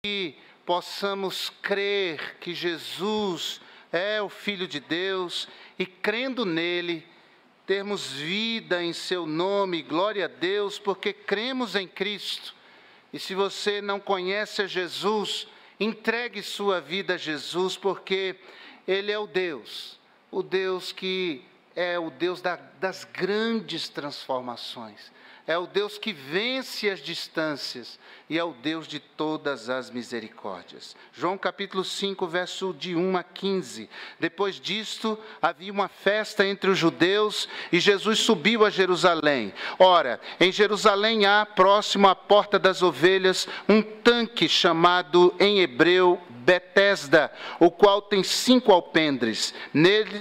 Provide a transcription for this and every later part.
que possamos crer que Jesus é o Filho de Deus e, crendo nele, termos vida em seu nome. Glória a Deus, porque cremos em Cristo. E se você não conhece a Jesus, entregue sua vida a Jesus, porque Ele é o Deus que é o Deus das grandes transformações. É o Deus que vence as distâncias e é o Deus de todas as misericórdias. João capítulo 5, verso de 1 a 15. Depois disto, havia uma festa entre os judeus e Jesus subiu a Jerusalém. Ora, em Jerusalém há, próximo à porta das ovelhas, um tanque chamado em hebreu Betesda, o qual tem 5 alpendres.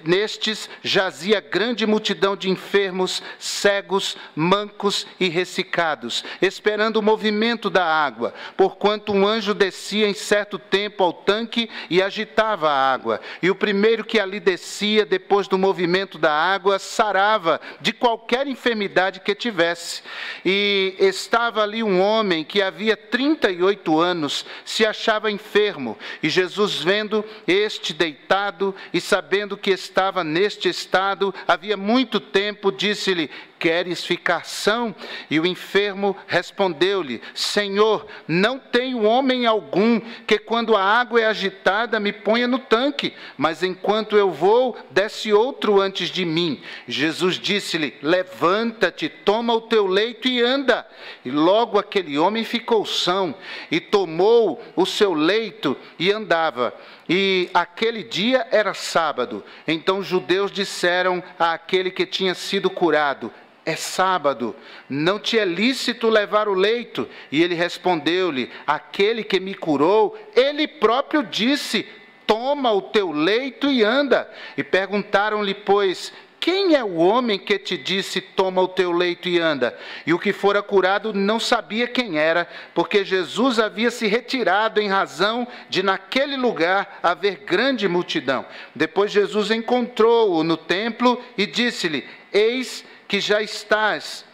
Nestes jazia grande multidão de enfermos, cegos, mancos e ressecados, esperando o movimento da água, porquanto um anjo descia em certo tempo ao tanque e agitava a água. E o primeiro que ali descia, depois do movimento da água, sarava de qualquer enfermidade que tivesse. E estava ali um homem que havia 38 anos, se achava enfermo. E Jesus, vendo este deitado e sabendo que estava neste estado havia muito tempo, disse-lhe: queres ficar são? E o enfermo respondeu-lhe: Senhor, não tenho homem algum que, quando a água é agitada, me ponha no tanque, mas enquanto eu vou, desce outro antes de mim. Jesus disse-lhe: levanta-te, toma o teu leito e anda. E logo aquele homem ficou são, e tomou o seu leito e andava. E aquele dia era sábado. Então os judeus disseram àquele que tinha sido curado: é sábado, não te é lícito levar o leito. E ele respondeu-lhe: aquele que me curou, ele próprio disse: toma o teu leito e anda. E perguntaram-lhe, pois, quem é o homem que te disse: toma o teu leito e anda? E o que fora curado não sabia quem era, porque Jesus havia se retirado em razão de naquele lugar haver grande multidão. Depois Jesus encontrou-o no templo e disse-lhe: eis que já estás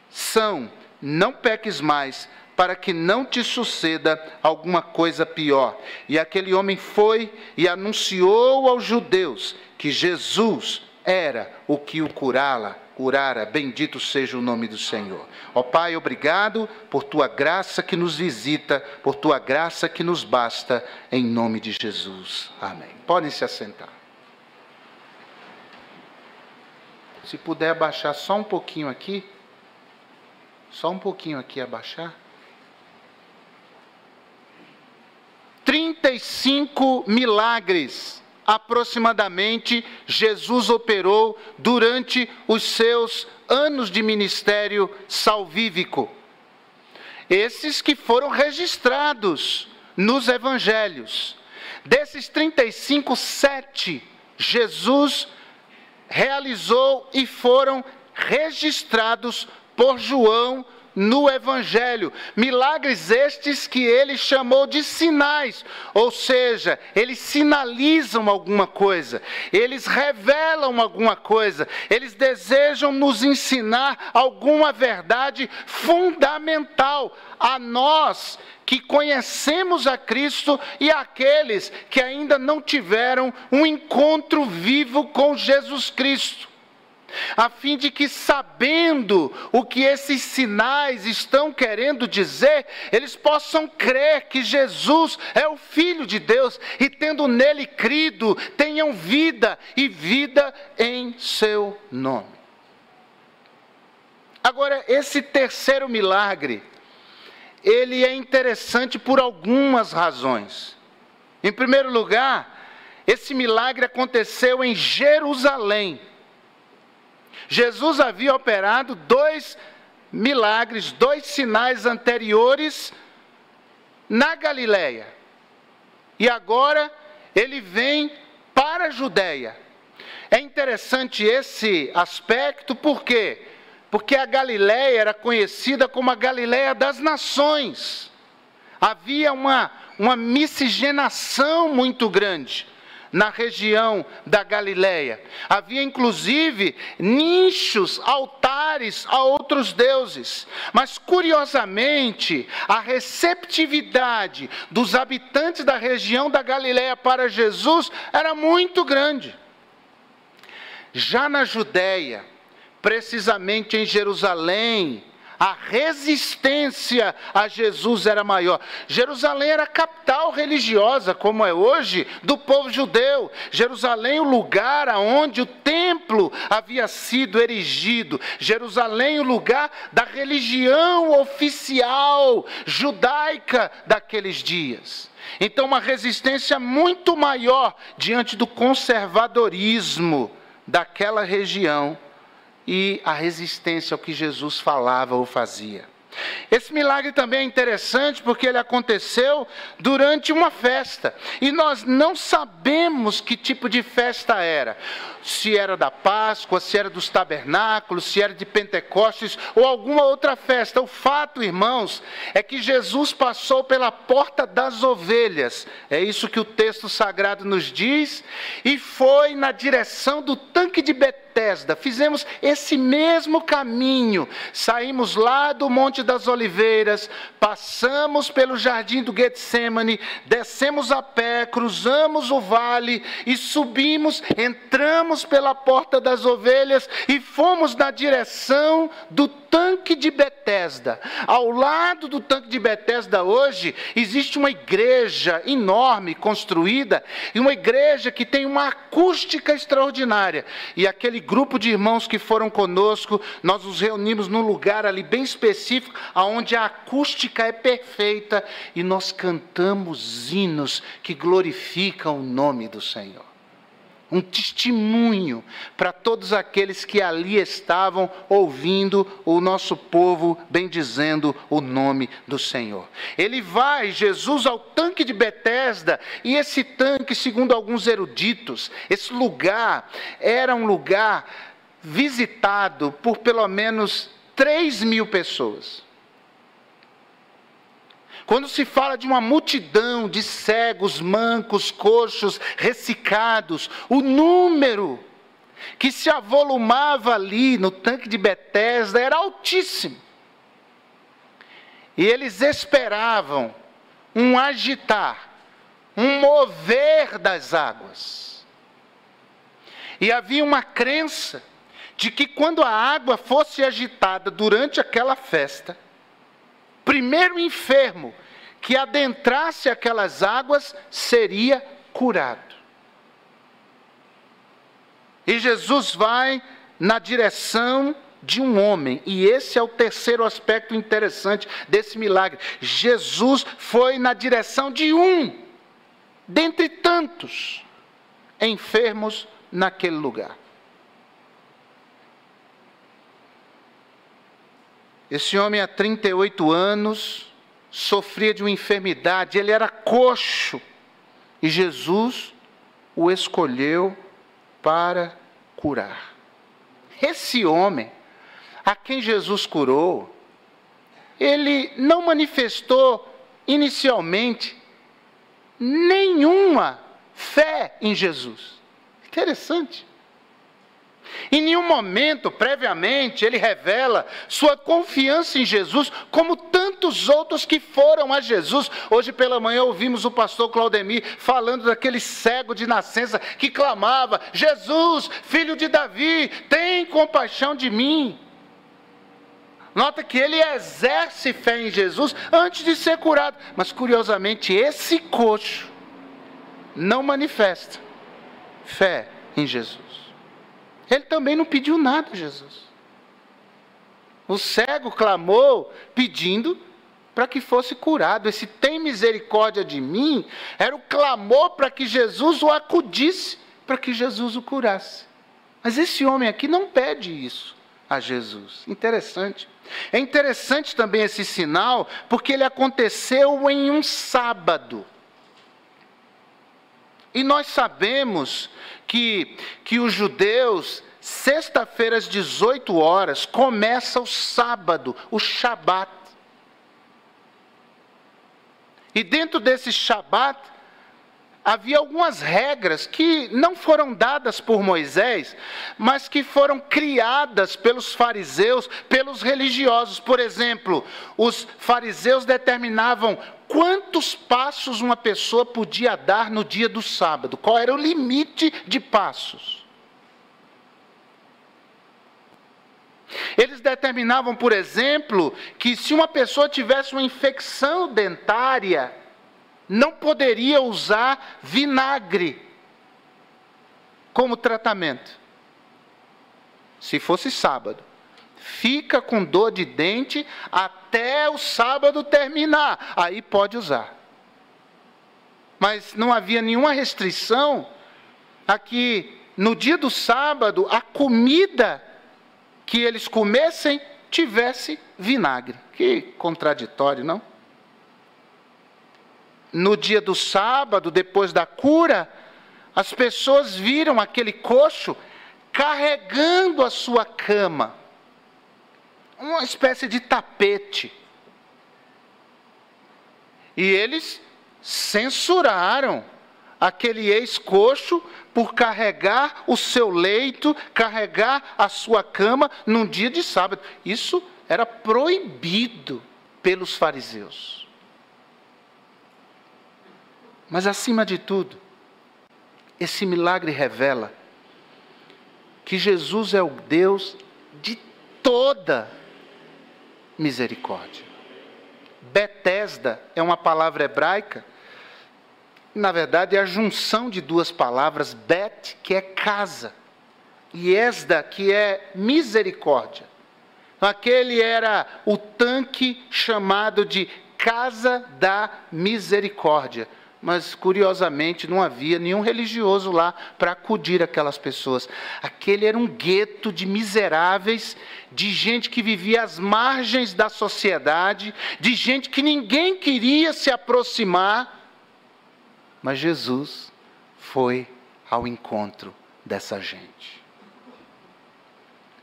são, não peques mais, para que não te suceda alguma coisa pior. E aquele homem foi e anunciou aos judeus que Jesus era o que o curara. Bendito seja o nome do Senhor. Ó Pai, obrigado por tua graça que nos visita, por tua graça que nos basta, em nome de Jesus. Amém. Podem se assentar. Se puder abaixar só um pouquinho aqui, abaixar. 35 milagres, aproximadamente, Jesus operou durante os seus anos de ministério salvífico. Esses que foram registrados nos evangelhos. Desses 35, 7 Jesus realizou e foram registrados por João no Evangelho. Milagres estes que ele chamou de sinais, ou seja, eles sinalizam alguma coisa, eles revelam alguma coisa, eles desejam nos ensinar alguma verdade fundamental a nós que conhecemos a Cristo e àqueles que ainda não tiveram um encontro vivo com Jesus Cristo, a fim de que, sabendo o que esses sinais estão querendo dizer, eles possam crer que Jesus é o Filho de Deus e, tendo nele crido, tenham vida e vida em seu nome. Agora, esse terceiro milagre, ele é interessante por algumas razões. Em primeiro lugar, esse milagre aconteceu em Jerusalém. Jesus havia operado 2 milagres, 2 sinais anteriores na Galileia. E agora ele vem para a Judéia. É interessante esse aspecto, por quê? Porque a Galileia era conhecida como a Galileia das nações. Havia uma miscigenação muito grande na região da Galileia. Havia inclusive nichos, altares altares a outros deuses. Mas, curiosamente, a receptividade dos habitantes da região da Galileia para Jesus era muito grande. Já na Judéia, precisamente em Jerusalém, a resistência a Jesus era maior. Jerusalém era a capital religiosa, como é hoje, do povo judeu. Jerusalém, o lugar onde o templo havia sido erigido. Jerusalém, o lugar da religião oficial judaica daqueles dias. Então, uma resistência muito maior diante do conservadorismo daquela região e a resistência ao que Jesus falava ou fazia. Esse milagre também é interessante porque ele aconteceu durante uma festa. E nós não sabemos que tipo de festa era. Se era da Páscoa, se era dos tabernáculos, se era de Pentecostes ou alguma outra festa. O fato, irmãos, é que Jesus passou pela porta das ovelhas. É isso que o texto sagrado nos diz. E foi na direção do tanque de Betesda. Fizemos esse mesmo caminho. Saímos lá do Monte das Oliveiras, passamos pelo jardim do Getsemane, descemos a pé, cruzamos o vale e subimos, entramos pela porta das ovelhas e fomos na direção do tanque de Betesda. Ao lado do tanque de Betesda hoje existe uma igreja enorme construída, e uma igreja que tem uma acústica extraordinária. E aquele grupo de irmãos que foram conosco, nós nos reunimos num lugar ali bem específico, onde a acústica é perfeita, e nós cantamos hinos que glorificam o nome do Senhor. Um testemunho para todos aqueles que ali estavam ouvindo o nosso povo bendizendo o nome do Senhor. Ele vai, Jesus, ao tanque de Betesda, e esse tanque, segundo alguns eruditos, esse lugar era um lugar visitado por pelo menos 3.000 pessoas. Quando se fala de uma multidão de cegos, mancos, coxos, ressecados, o número que se avolumava ali no tanque de Betesda era altíssimo. E eles esperavam um agitar, um mover das águas. E havia uma crença de que quando a água fosse agitada durante aquela festa, primeiro enfermo que adentrasse aquelas águas seria curado. E Jesus vai na direção de um homem, e esse é o terceiro aspecto interessante desse milagre. Jesus foi na direção de um, dentre tantos enfermos naquele lugar. Esse homem, há 38 anos, sofria de uma enfermidade, ele era coxo, e Jesus o escolheu para curar. Esse homem, a quem Jesus curou, ele não manifestou inicialmente nenhuma fé em Jesus. Interessante. Em nenhum momento, previamente, ele revela sua confiança em Jesus, como tantos outros que foram a Jesus. Hoje pela manhã ouvimos o pastor Claudemir falando daquele cego de nascença que clamava: Jesus, filho de Davi, tem compaixão de mim. Nota que ele exerce fé em Jesus antes de ser curado. Mas curiosamente, esse coxo não manifesta fé em Jesus. Ele também não pediu nada a Jesus. O cego clamou pedindo para que fosse curado. Esse "tem misericórdia de mim" era o clamor para que Jesus o acudisse, para que Jesus o curasse. Mas esse homem aqui não pede isso a Jesus. Interessante. É interessante também esse sinal, porque ele aconteceu em um sábado. E nós sabemos que os judeus, sexta-feira às 18 horas, começa o sábado, o Shabat. E dentro desse Shabat, havia algumas regras que não foram dadas por Moisés, mas que foram criadas pelos fariseus, pelos religiosos. Por exemplo, os fariseus determinavam quantos passos uma pessoa podia dar no dia do sábado, qual era o limite de passos. Eles determinavam, por exemplo, que se uma pessoa tivesse uma infecção dentária, não poderia usar vinagre como tratamento. Se fosse sábado, fica com dor de dente até o sábado terminar, aí pode usar. Mas não havia nenhuma restrição a que no dia do sábado a comida que eles comessem tivesse vinagre. Que contraditório, não? No dia do sábado, depois da cura, as pessoas viram aquele coxo carregando a sua cama, uma espécie de tapete. E eles censuraram aquele ex-coxo por carregar o seu leito, carregar a sua cama num dia de sábado. Isso era proibido pelos fariseus. Mas, acima de tudo, esse milagre revela que Jesus é o Deus de toda misericórdia. Betesda é uma palavra hebraica, na verdade é a junção de duas palavras, bet, que é casa, e esda, que é misericórdia. Então, aquele era o tanque chamado de Casa da Misericórdia. Mas, curiosamente, não havia nenhum religioso lá para acudir aquelas pessoas. Aquele era um gueto de miseráveis, de gente que vivia às margens da sociedade, de gente que ninguém queria se aproximar. Mas Jesus foi ao encontro dessa gente.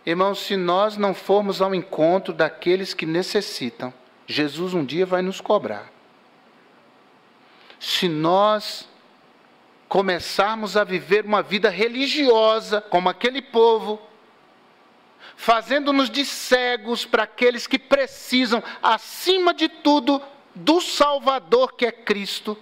Irmãos, se nós não formos ao encontro daqueles que necessitam, Jesus um dia vai nos cobrar. Se nós começarmos a viver uma vida religiosa, como aquele povo, fazendo-nos de cegos para aqueles que precisam, acima de tudo, do Salvador que é Cristo,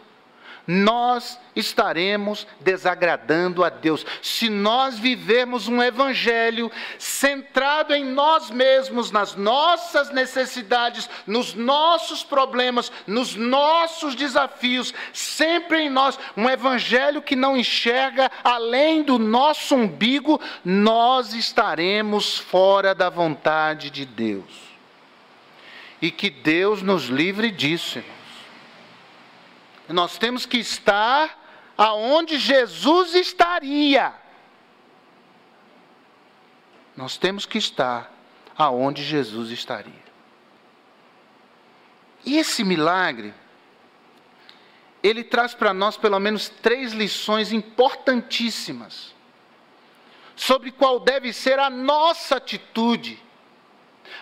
nós estaremos desagradando a Deus. Se nós vivermos um evangelho centrado em nós mesmos, nas nossas necessidades, nos nossos problemas, nos nossos desafios, sempre em nós, um evangelho que não enxerga além do nosso umbigo, nós estaremos fora da vontade de Deus. E que Deus nos livre disso, irmãos. Nós temos que estar aonde Jesus estaria. Nós temos que estar aonde Jesus estaria. E esse milagre, ele traz para nós pelo menos 3 lições importantíssimas sobre qual deve ser a nossa atitude,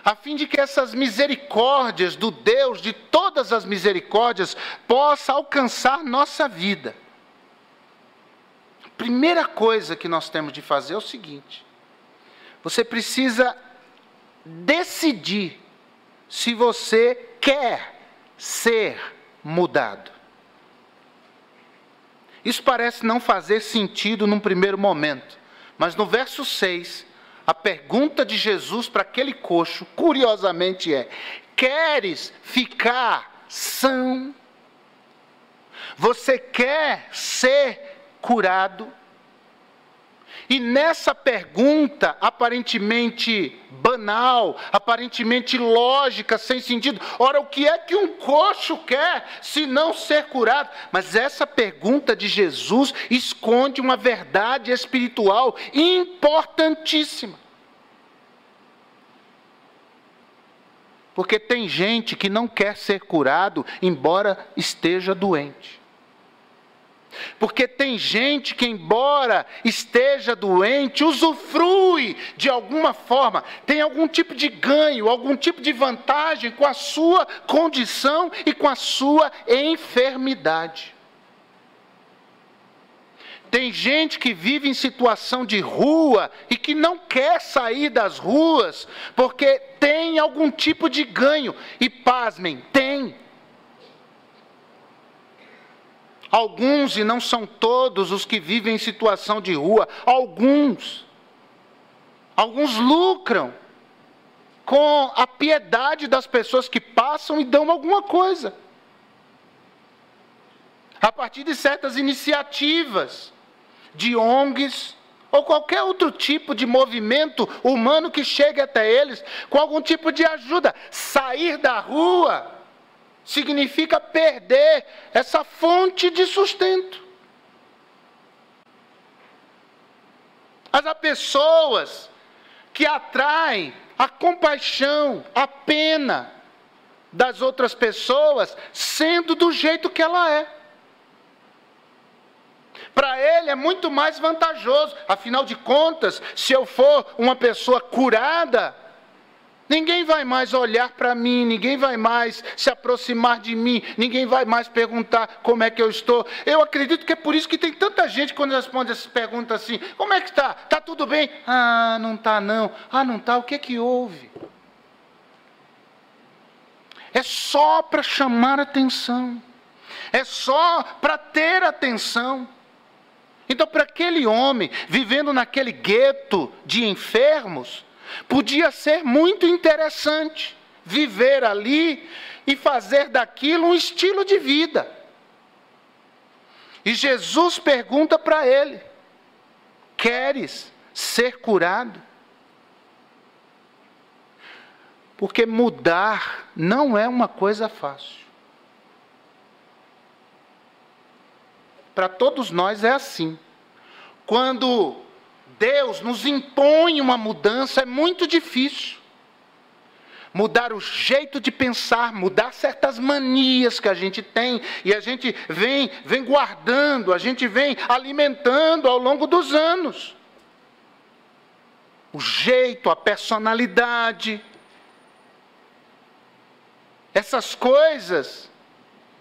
a fim de que essas misericórdias do Deus, de todas as misericórdias, possa alcançar nossa vida. A primeira coisa que nós temos de fazer é o seguinte: você precisa decidir se você quer ser mudado. Isso parece não fazer sentido num primeiro momento, mas no verso 6, a pergunta de Jesus para aquele coxo, curiosamente é: queres ficar são? Você quer ser curado? E nessa pergunta, aparentemente banal, aparentemente lógica, sem sentido, ora, o que é que um coxo quer se não ser curado? Mas essa pergunta de Jesus esconde uma verdade espiritual importantíssima. Porque tem gente que não quer ser curado, embora esteja doente. Porque tem gente que, embora esteja doente, usufrui de alguma forma, tem algum tipo de ganho, algum tipo de vantagem com a sua condição e com a sua enfermidade. Tem gente que vive em situação de rua e que não quer sair das ruas porque tem algum tipo de ganho. E pasmem, tem. Alguns, e não são todos os que vivem em situação de rua, alguns lucram com a piedade das pessoas que passam e dão alguma coisa. A partir de certas iniciativas de ONGs ou qualquer outro tipo de movimento humano que chegue até eles com algum tipo de ajuda. Sair da rua significa perder essa fonte de sustento. Mas há pessoas que atraem a compaixão, a pena das outras pessoas, sendo do jeito que ela é. Para ele é muito mais vantajoso. Afinal de contas, se eu for uma pessoa curada, ninguém vai mais olhar para mim, ninguém vai mais se aproximar de mim, ninguém vai mais perguntar como é que eu estou. Eu acredito que é por isso que tem tanta gente quando responde essas perguntas assim: como é que está? Está tudo bem? Ah, não está não. Ah, não está, o que é que houve? É só para chamar atenção. É só para ter atenção. Então, para aquele homem, vivendo naquele gueto de enfermos, podia ser muito interessante viver ali e fazer daquilo um estilo de vida. E Jesus pergunta para ele: queres ser curado? Porque mudar não é uma coisa fácil. Para todos nós é assim. Quando Deus nos impõe uma mudança, é muito difícil. Mudar o jeito de pensar, mudar certas manias que a gente tem, e a gente vem guardando, a gente vem alimentando ao longo dos anos. O jeito, a personalidade. Essas coisas,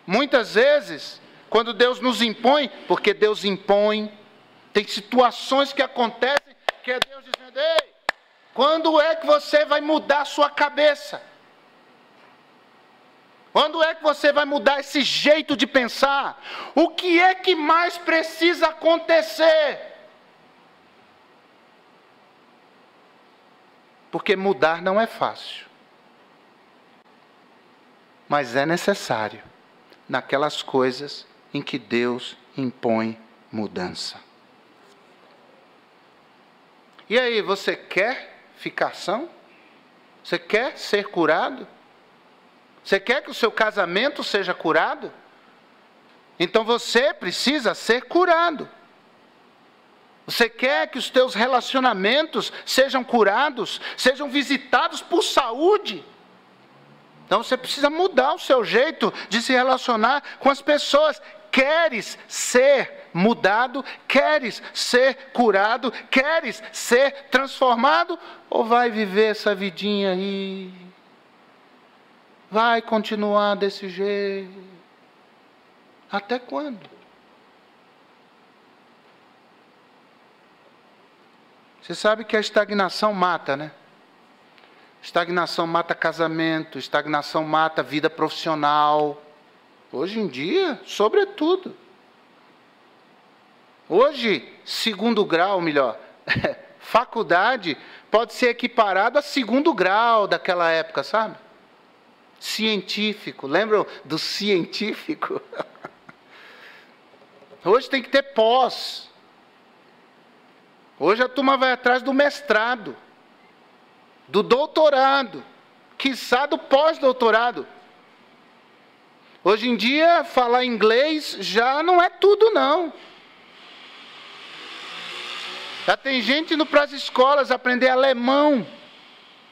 muitas vezes, quando Deus nos impõe, porque Deus impõe, tem situações que acontecem que é Deus dizendo: ei, quando é que você vai mudar a sua cabeça? Quando é que você vai mudar esse jeito de pensar? O que é que mais precisa acontecer? Porque mudar não é fácil. Mas é necessário naquelas coisas em que Deus impõe mudança. E aí, você quer ficar são? Você quer ser curado? Você quer que o seu casamento seja curado? Então você precisa ser curado. Você quer que os teus relacionamentos sejam curados, sejam visitados por saúde? Então você precisa mudar o seu jeito de se relacionar com as pessoas. Queres ser mudado? Queres ser curado? Queres ser transformado? Ou vai viver essa vidinha aí? Vai continuar desse jeito? Até quando? Você sabe que a estagnação mata, né? Estagnação mata casamento, estagnação mata vida profissional. Hoje em dia, sobretudo. Hoje, segundo grau, melhor, faculdade pode ser equiparado a segundo grau daquela época, sabe? Científico, lembram do científico? Hoje tem que ter pós. Hoje a turma vai atrás do mestrado, do doutorado, quiçá do pós-doutorado. Hoje em dia, falar inglês já não é tudo, não. Já tem gente indo para as escolas aprender alemão.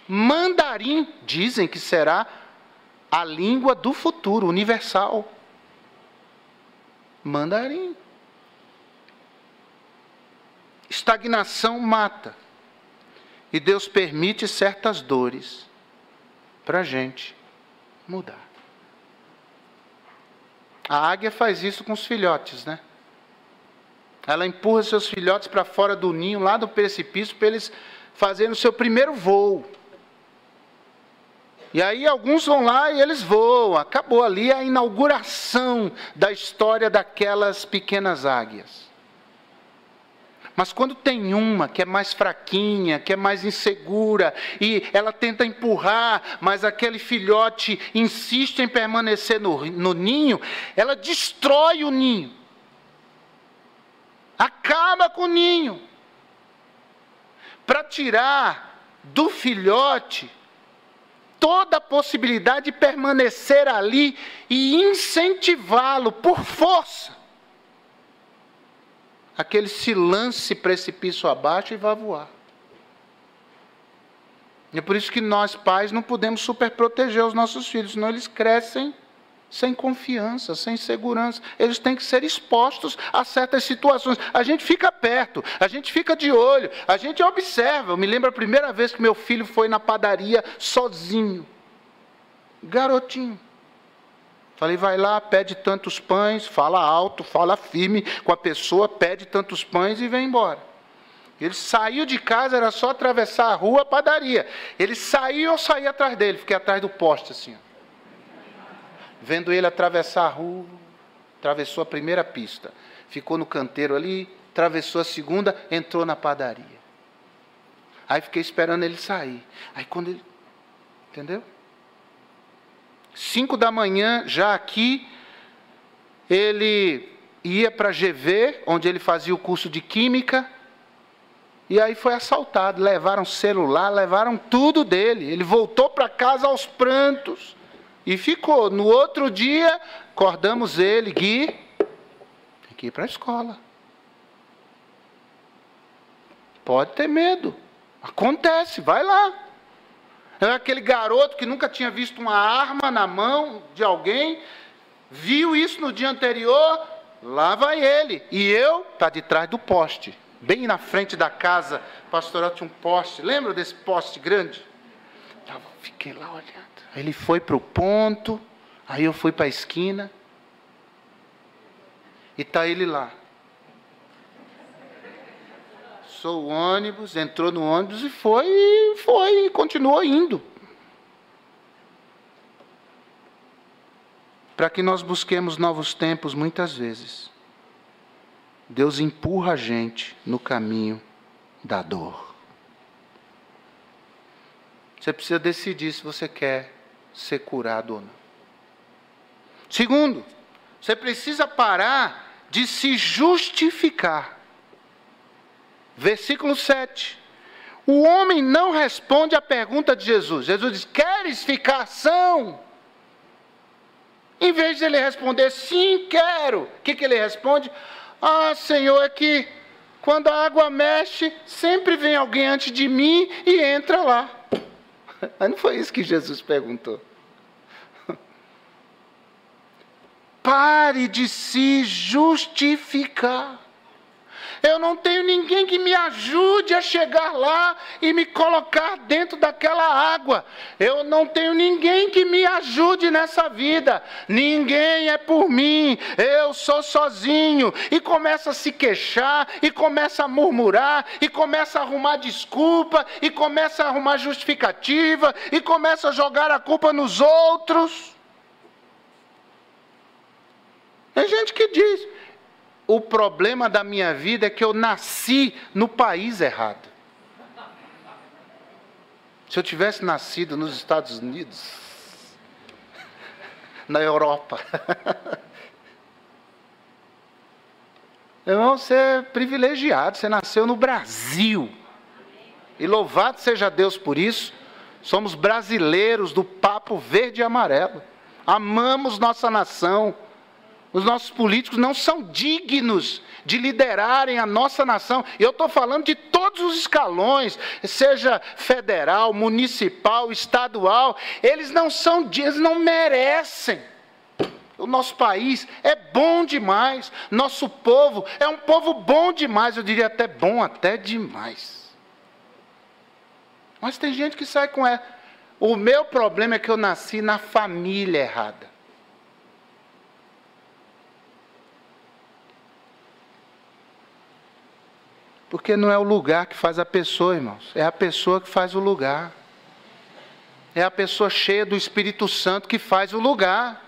Mandarim, dizem que será a língua do futuro, universal. Mandarim. Estagnação mata. E Deus permite certas dores para a gente mudar. A águia faz isso com os filhotes, né? Ela empurra seus filhotes para fora do ninho, lá do precipício, para eles fazerem o seu primeiro voo. E aí alguns vão lá e eles voam. Acabou ali a inauguração da história daquelas pequenas águias. Mas quando tem uma que é mais fraquinha, que é mais insegura, e ela tenta empurrar, mas aquele filhote insiste em permanecer no ninho, ela destrói o ninho. Acaba com o ninho. Para tirar do filhote toda a possibilidade de permanecer ali e incentivá-lo por força. Aquele se lance precipício abaixo e vai voar. E é por isso que nós, pais, não podemos superproteger os nossos filhos, senão eles crescem sem confiança, sem segurança. Eles têm que ser expostos a certas situações. A gente fica perto, a gente fica de olho, a gente observa. Eu me lembro a primeira vez que meu filho foi na padaria sozinho. Garotinho. Falei, vai lá, pede tantos pães, fala alto, fala firme com a pessoa, pede tantos pães e vem embora. Ele saiu de casa, era só atravessar a rua, a padaria. Ele saiu, eu saí atrás dele, fiquei atrás do poste assim. Vendo ele atravessar a rua, atravessou a primeira pista. Ficou no canteiro ali, atravessou a segunda, entrou na padaria. Aí fiquei esperando ele sair. Aí quando ele... Entendeu? 5 da manhã, já aqui, ele ia para GV, onde ele fazia o curso de Química, e aí foi assaltado, levaram celular, levaram tudo dele. Ele voltou para casa aos prantos, e ficou. No outro dia, acordamos ele, Gui, tem que ir para a escola. Pode ter medo, acontece, vai lá. É aquele garoto que nunca tinha visto uma arma na mão de alguém, viu isso no dia anterior, lá vai ele. E eu, está de trás do poste, bem na frente da casa pastoral tinha um poste. Lembra desse poste grande? Eu fiquei lá olhando. Ele foi para o ponto, aí eu fui para a esquina, e está ele lá. O ônibus, entrou no ônibus e foi, e continuou indo. Para que nós busquemos novos tempos, muitas vezes, Deus empurra a gente no caminho da dor. Você precisa decidir se você quer ser curado ou não. Segundo, você precisa parar de se justificar. Versículo 7. O homem não responde à pergunta de Jesus. Jesus diz, queres ficar são? Em vez de ele responder, sim, quero. O que ele responde? Ah, Senhor, é que quando a água mexe, sempre vem alguém antes de mim e entra lá. Mas não foi isso que Jesus perguntou. Pare de se justificar. Eu não tenho ninguém que me ajude a chegar lá e me colocar dentro daquela água. Eu não tenho ninguém que me ajude nessa vida. Ninguém é por mim. Eu sou sozinho. E começa a se queixar, e começa a murmurar, e começa a arrumar desculpa, e começa a arrumar justificativa, e começa a jogar a culpa nos outros. Tem gente que diz... O problema da minha vida é que eu nasci no país errado. Se eu tivesse nascido nos Estados Unidos, na Europa, irmão, você é privilegiado, você nasceu no Brasil. E louvado seja Deus por isso. Somos brasileiros do papo verde e amarelo. Amamos nossa nação. Os nossos políticos não são dignos de liderarem a nossa nação. Eu estou falando de todos os escalões, seja federal, municipal, estadual. Eles não são, eles não merecem. O nosso país é bom demais. Nosso povo é um povo bom demais. Eu diria até bom, até demais. Mas tem gente que sai com ela. O meu problema é que eu nasci na família errada. Porque não é o lugar que faz a pessoa, irmãos. É a pessoa que faz o lugar. É a pessoa cheia do Espírito Santo que faz o lugar.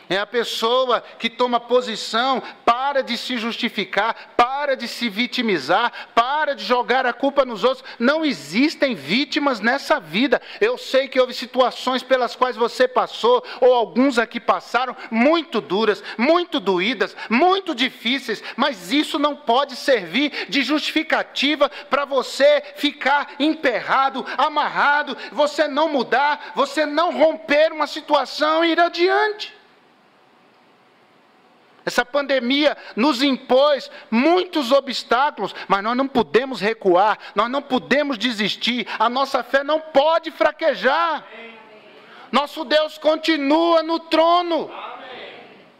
É a pessoa que toma posição, para de se justificar, para de se vitimizar, para de jogar a culpa nos outros. Não existem vítimas nessa vida. Eu sei que houve situações pelas quais você passou, ou alguns aqui passaram, muito duras, muito doídas, muito difíceis, mas isso não pode servir de justificativa para você ficar emperrado, amarrado, você não mudar, você não romper uma situação e ir adiante. Essa pandemia nos impôs muitos obstáculos, mas nós não podemos recuar, nós não podemos desistir, a nossa fé não pode fraquejar. Nosso Deus continua no trono,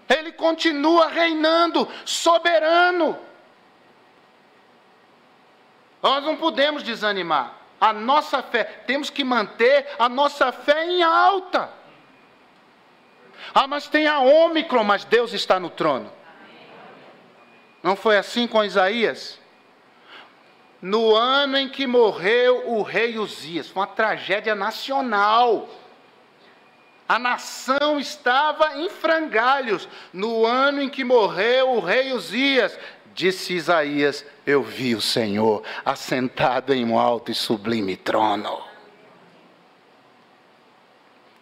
Ele continua reinando, soberano. Nós não podemos desanimar, a nossa fé, temos que manter a nossa fé em alta. Ah, mas tem a Ômicron, mas Deus está no trono. Não foi assim com Isaías? No ano em que morreu o rei Uzias, foi uma tragédia nacional. A nação estava em frangalhos. No ano em que morreu o rei Uzias, disse Isaías, eu vi o Senhor assentado em um alto e sublime trono.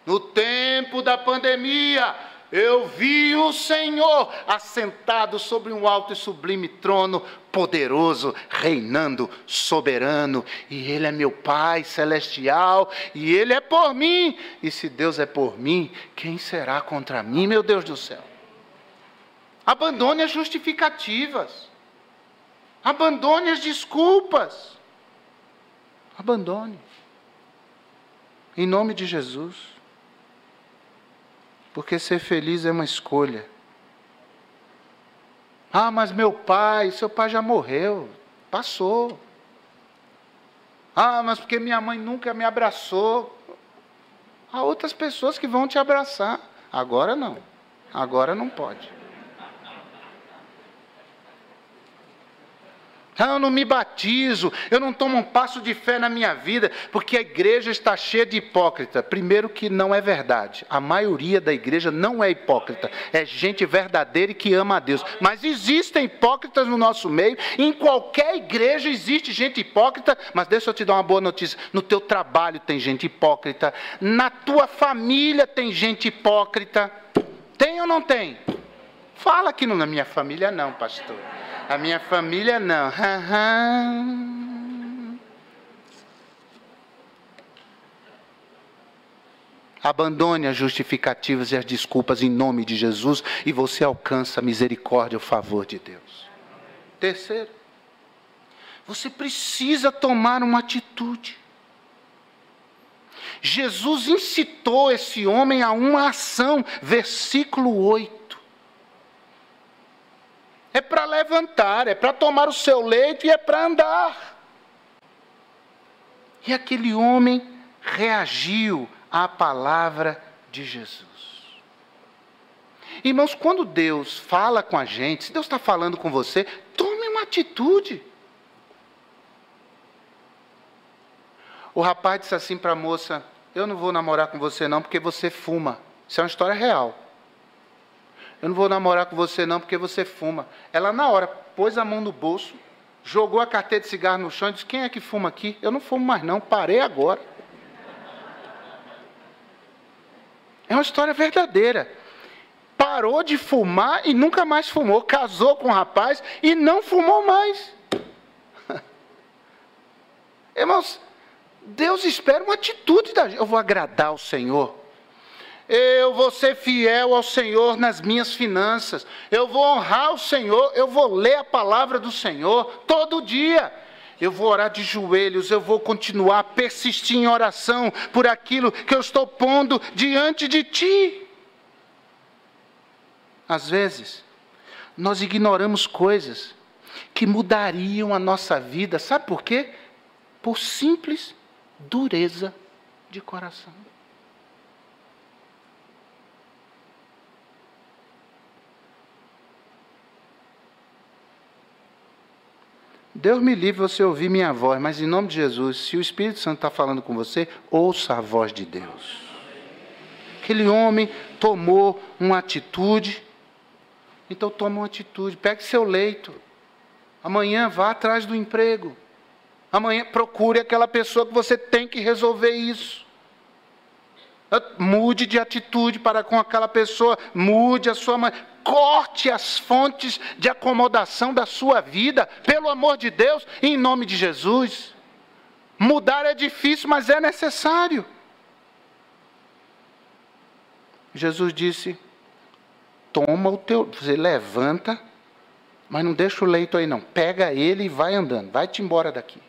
No tempo da pandemia, eu vi o Senhor assentado sobre um alto e sublime trono, poderoso, reinando, soberano. E Ele é meu Pai celestial, e Ele é por mim. E se Deus é por mim, quem será contra mim, meu Deus do céu? Abandone as justificativas. Abandone as desculpas. Abandone. Em nome de Jesus. Porque ser feliz é uma escolha. Ah, mas seu pai já morreu, passou. Ah, mas porque minha mãe nunca me abraçou. Há outras pessoas que vão te abraçar. Agora não, agora não pode. Ah, eu não me batizo, eu não tomo um passo de fé na minha vida, porque a igreja está cheia de hipócrita. Primeiro que não é verdade, a maioria da igreja não é hipócrita, é gente verdadeira e que ama a Deus. Mas existem hipócritas no nosso meio, em qualquer igreja existe gente hipócrita, mas deixa eu te dar uma boa notícia, no teu trabalho tem gente hipócrita, na tua família tem gente hipócrita, tem ou não tem? Fala que não, na minha família não, pastor. A minha família não. Abandone as justificativas e as desculpas em nome de Jesus e você alcança a misericórdia e o favor de Deus. Terceiro, você precisa tomar uma atitude. Jesus incitou esse homem a uma ação, versículo 8. É para levantar, é para tomar o seu leito e é para andar. E aquele homem reagiu à palavra de Jesus. Irmãos, quando Deus fala com a gente, se Deus está falando com você, tome uma atitude. O rapaz disse assim para a moça, eu não vou namorar com você não, porque você fuma. Isso é uma história real. Eu não vou namorar com você não, porque você fuma. Ela, na hora, pôs a mão no bolso, jogou a carteira de cigarro no chão e disse, quem é que fuma aqui? Eu não fumo mais não, parei agora. É uma história verdadeira. Parou de fumar e nunca mais fumou. Casou com um rapaz e não fumou mais. Irmãos, Deus espera uma atitude da gente. Eu vou agradar o Senhor. Eu vou ser fiel ao Senhor nas minhas finanças. Eu vou honrar o Senhor. Eu vou ler a palavra do Senhor todo dia. Eu vou orar de joelhos. Eu vou continuar a persistir em oração por aquilo que eu estou pondo diante de Ti. Às vezes, nós ignoramos coisas que mudariam a nossa vida. Sabe por quê? Por simples dureza de coração. Deus me livre você ouvir minha voz, mas em nome de Jesus, se o Espírito Santo está falando com você, ouça a voz de Deus. Aquele homem tomou uma atitude, então toma uma atitude, pegue seu leito. Amanhã vá atrás do emprego. Amanhã procure aquela pessoa que você tem que resolver isso. Mude de atitude para com aquela pessoa, mude a sua mãe, corte as fontes de acomodação da sua vida, pelo amor de Deus, em nome de Jesus. Mudar é difícil, mas é necessário. Jesus disse, toma o teu, você levanta, mas não deixa o leito aí não, pega ele e vai andando, vai-te embora daqui.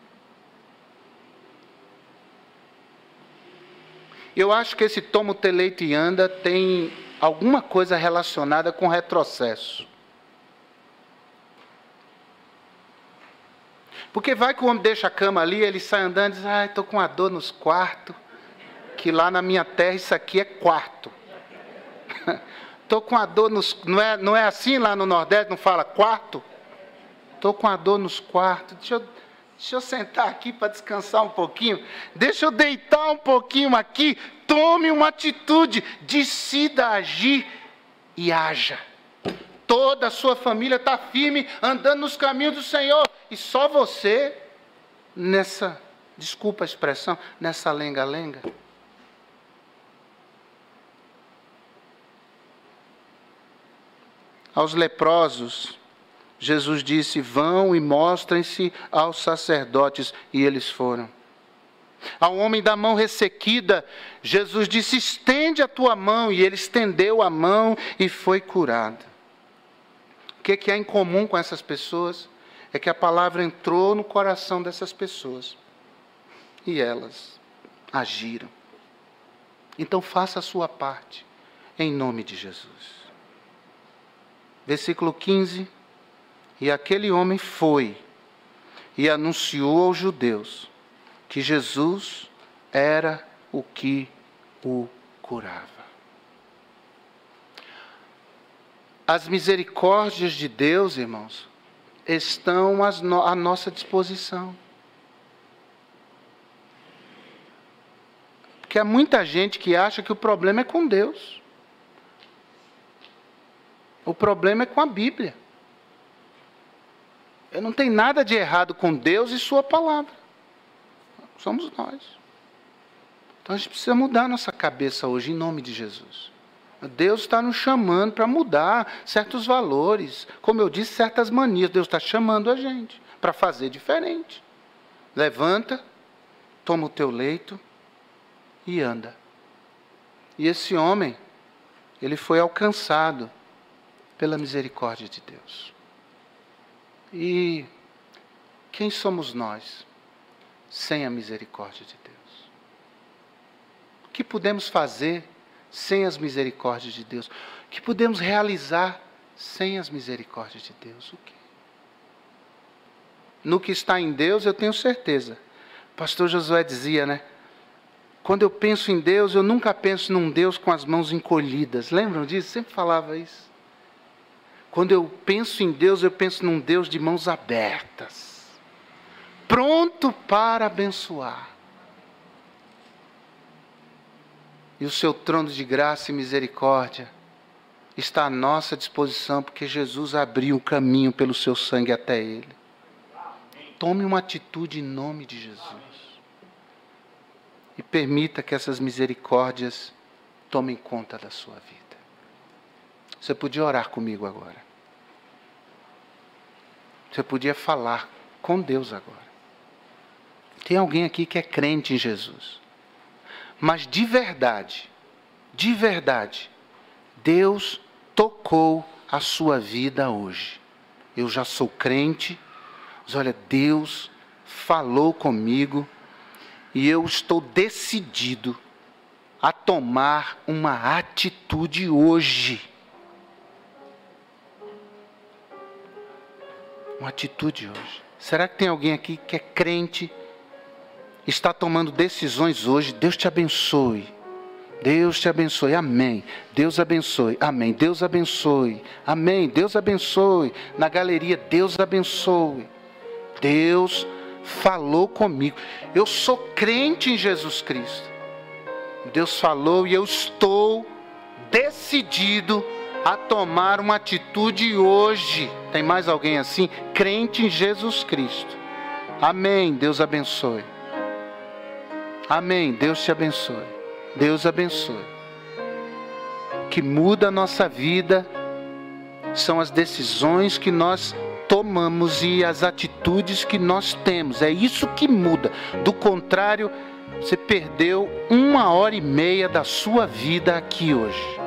Eu acho que esse toma o teu leito e anda tem alguma coisa relacionada com retrocesso. Porque vai que o homem deixa a cama ali, ele sai andando e diz, estou com uma dor nos quartos, que lá na minha terra isso aqui é quarto. Estou com a dor nos... Não é assim lá no Nordeste, não fala quarto? Estou com a dor nos quartos. Deixa eu sentar aqui para descansar um pouquinho. Deixa eu deitar um pouquinho aqui. Tome uma atitude. Decida agir e haja. Toda a sua família está firme, andando nos caminhos do Senhor. E só você, desculpa a expressão, nessa lenga-lenga. Aos leprosos, Jesus disse, vão e mostrem-se aos sacerdotes, e eles foram. Ao homem da mão ressequida, Jesus disse, estende a tua mão, e ele estendeu a mão e foi curado. O que há em comum com essas pessoas? É que a palavra entrou no coração dessas pessoas, e elas agiram. Então faça a sua parte, em nome de Jesus. Versículo 15, e aquele homem foi e anunciou aos judeus que Jesus era o que o curava. As misericórdias de Deus, irmãos, estão à nossa disposição. Porque há muita gente que acha que o problema é com Deus. O problema é com a Bíblia. Não tem nada de errado com Deus e sua palavra. Somos nós. Então a gente precisa mudar nossa cabeça hoje, em nome de Jesus. Deus está nos chamando para mudar certos valores. Como eu disse, certas manias. Deus está chamando a gente para fazer diferente. Levanta, toma o teu leito e anda. E esse homem, ele foi alcançado pela misericórdia de Deus. E quem somos nós sem a misericórdia de Deus? O que podemos fazer sem as misericórdias de Deus? O que podemos realizar sem as misericórdias de Deus? O quê? No que está em Deus, eu tenho certeza. O pastor Josué dizia, né? Quando eu penso em Deus, eu nunca penso num Deus com as mãos encolhidas. Lembram disso? Sempre falava isso. Quando eu penso em Deus, eu penso num Deus de mãos abertas, pronto para abençoar. E o seu trono de graça e misericórdia está à nossa disposição, porque Jesus abriu o caminho pelo seu sangue até Ele. Tome uma atitude em nome de Jesus. E permita que essas misericórdias tomem conta da sua vida. Você podia orar comigo agora. Você podia falar com Deus agora. Tem alguém aqui que é crente em Jesus. Mas de verdade, Deus tocou a sua vida hoje. Eu já sou crente, mas olha, Deus falou comigo e eu estou decidido a tomar uma atitude hoje. Uma atitude hoje. Será que tem alguém aqui que é crente, está tomando decisões hoje? Deus te abençoe. Deus te abençoe. Amém. Deus abençoe. Amém. Deus abençoe. Amém. Deus abençoe. Na galeria, Deus abençoe. Deus falou comigo. Eu sou crente em Jesus Cristo. Deus falou e eu estou decidido a tomar uma atitude hoje. Tem mais alguém assim? Crente em Jesus Cristo. Amém. Deus abençoe. Amém. Deus te abençoe. Deus abençoe. O que muda a nossa vida são as decisões que nós tomamos e as atitudes que nós temos. É isso que muda. Do contrário, você perdeu 1h30 da sua vida aqui hoje.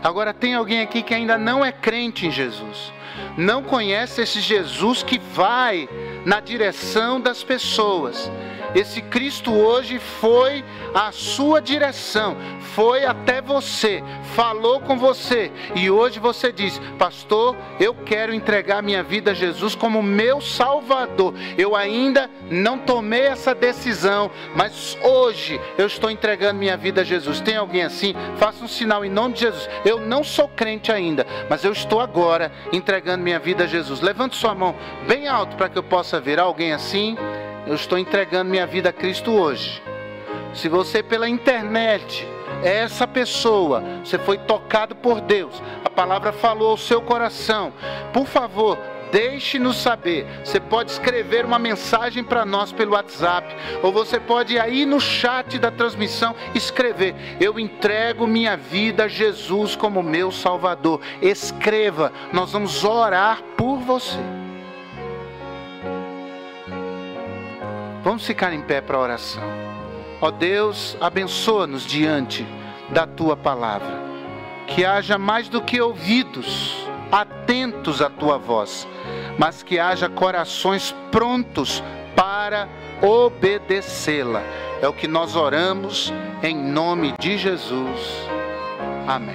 Agora, tem alguém aqui que ainda não é crente em Jesus. Não conhece esse Jesus que vai na direção das pessoas. Esse Cristo hoje foi à sua direção, foi até você, falou com você. E hoje você diz: pastor, eu quero entregar minha vida a Jesus como meu Salvador. Eu ainda não tomei essa decisão, mas hoje eu estou entregando minha vida a Jesus. Tem alguém assim? Faça um sinal em nome de Jesus. Eu não sou crente ainda, mas eu estou agora entregando minha vida a Jesus. Levante sua mão bem alto para que eu possa ver. Alguém assim? Eu estou entregando minha vida a Cristo hoje. Se você pela internet é essa pessoa, você foi tocado por Deus, a palavra falou ao seu coração, por favor, deixe-nos saber. Você pode escrever uma mensagem para nós pelo WhatsApp, ou você pode ir aí no chat da transmissão escrever: eu entrego minha vida a Jesus como meu Salvador. Escreva, nós vamos orar por você. Vamos ficar em pé para a oração. Ó Deus, abençoa-nos diante da Tua palavra. Que haja mais do que ouvidos atentos à Tua voz, mas que haja corações prontos para obedecê-la. É o que nós oramos em nome de Jesus. Amém.